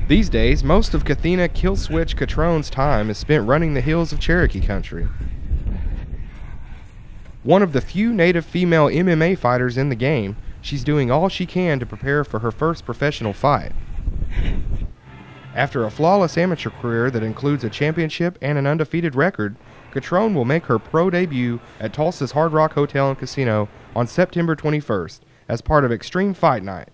These days, most of Kathina Killswitch Katron's time is spent running the hills of Cherokee country. One of the few native female MMA fighters in the game, she's doing all she can to prepare for her first professional fight. After a flawless amateur career that includes a championship and an undefeated record, Katron will make her pro debut at Tulsa's Hard Rock Hotel and Casino on September 21st as part of Extreme Fight Night.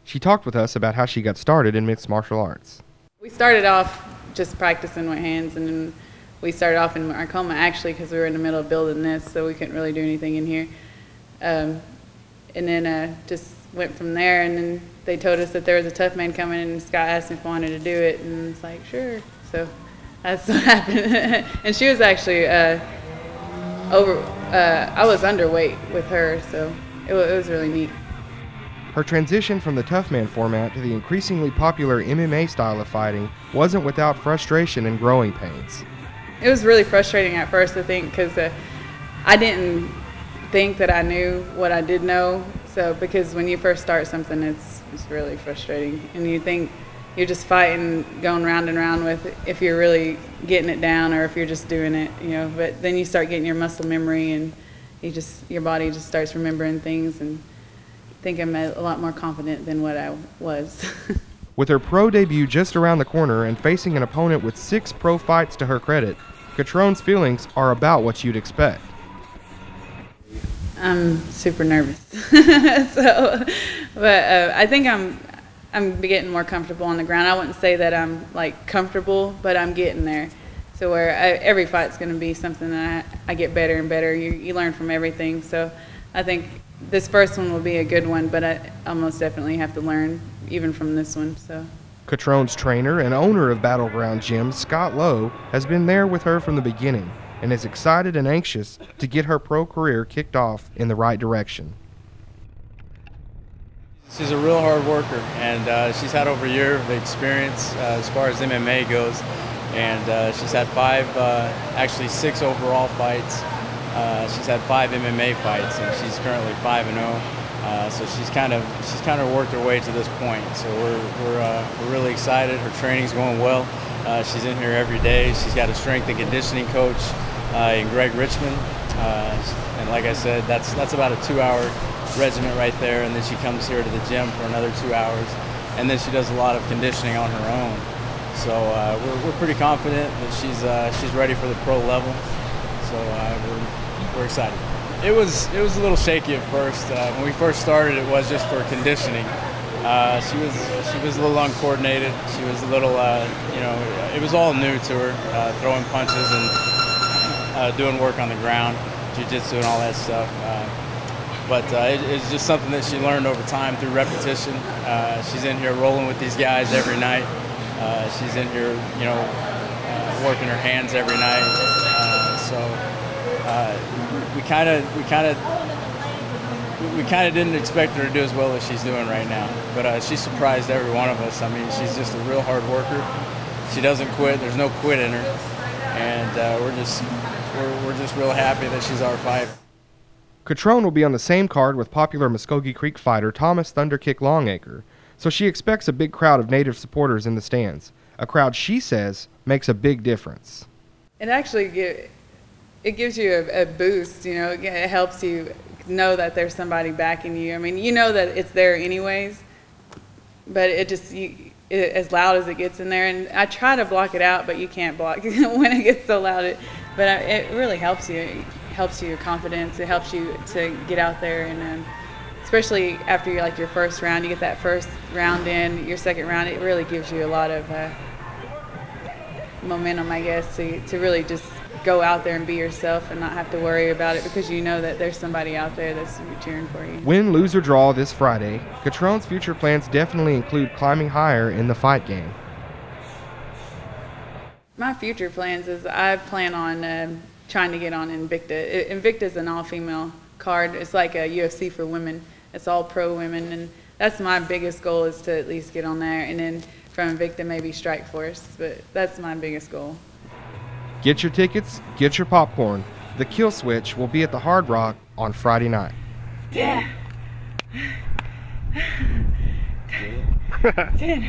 She talked with us about how she got started in mixed martial arts. We started off just practicing with hands, and then we started off in Arcoma actually because we were in the middle of building this, so we couldn't really do anything in here. And then just went from there, and then they told us that there was a tough man coming, and Scott asked me if I wanted to do it, and it's like, sure. So that's what happened. And she was actually I was underweight with her, so it was really neat. Her transition from the tough man format to the increasingly popular MMA style of fighting wasn't without frustration and growing pains. It was really frustrating at first, I think, because I didn't think that I knew what I did know. So, because when you first start something, it's really frustrating, and you think you're just fighting, going round and round with if you're really getting it down or if you're just doing it, you know. But then you start getting your muscle memory, and your body just starts remembering things, and I think I'm a lot more confident than what I was. With her pro debut just around the corner and facing an opponent with 6 pro fights to her credit, Katron's feelings are about what you'd expect. I'm super nervous, but I think I'm getting more comfortable on the ground. I wouldn't say that I'm like comfortable, but I'm getting there. So where every fight's going to be something that I get better and better. You learn from everything. So I think this first one will be a good one, but I'll most definitely have to learn even from this one. So. Katron's trainer and owner of Battleground Gym, Scott Lowe, has been there with her from the beginning and is excited and anxious to get her pro career kicked off in the right direction. She's a real hard worker, and she's had over a year of experience as far as MMA goes, and she's had 6 overall fights. She's had 5 MMA fights, and she's currently 5-0. So she's kind of worked her way to this point. So we're really excited. Her training's going well. She's in here every day. She's got a strength and conditioning coach in Greg Richmond, and like I said, that's about a 2-hour regimen right there. And then she comes here to the gym for another 2 hours, and then she does a lot of conditioning on her own. So we're pretty confident that she's ready for the pro level. So we're excited. It was a little shaky at first. When we first started, it was just for conditioning. She was a little uncoordinated. She was a little, it was all new to her, throwing punches and doing work on the ground, jiu-jitsu and all that stuff. But it's just something that she learned over time through repetition. She's in here rolling with these guys every night. She's in here, working her hands every night. We kind of didn't expect her to do as well as she's doing right now, but she surprised every one of us. I mean, she's just a real hard worker. She doesn't quit. There's no quit in her, and we're just real happy that she's our fighter. Katron will be on the same card with popular Muskogee Creek fighter Thomas Thunderkick Longacre, so she expects a big crowd of native supporters in the stands, a crowd she says makes a big difference. It actually gives you a boost, you know. It helps you know that there's somebody backing you. I mean, you know that it's there anyways, but as loud as it gets in there, and I try to block it out, but you can't block when it gets so loud. But it really helps you. It helps your confidence. It helps you to get out there, and especially after your first round, you get that first round in, your second round, it really gives you a lot of momentum, I guess, to really just go out there and be yourself and not have to worry about it, because you know that there's somebody out there that's cheering for you. Win, lose, or draw this Friday, Katron's future plans definitely include climbing higher in the fight game. My future plans is I plan on trying to get on Invicta. Invicta is an all-female card. It's like a UFC for women. It's all pro women, and that's my biggest goal, is to at least get on there, and then from Invicta maybe Strikeforce, but that's my biggest goal. Get your tickets, get your popcorn. The Killswitch will be at the Hard Rock on Friday night. Yeah. 10.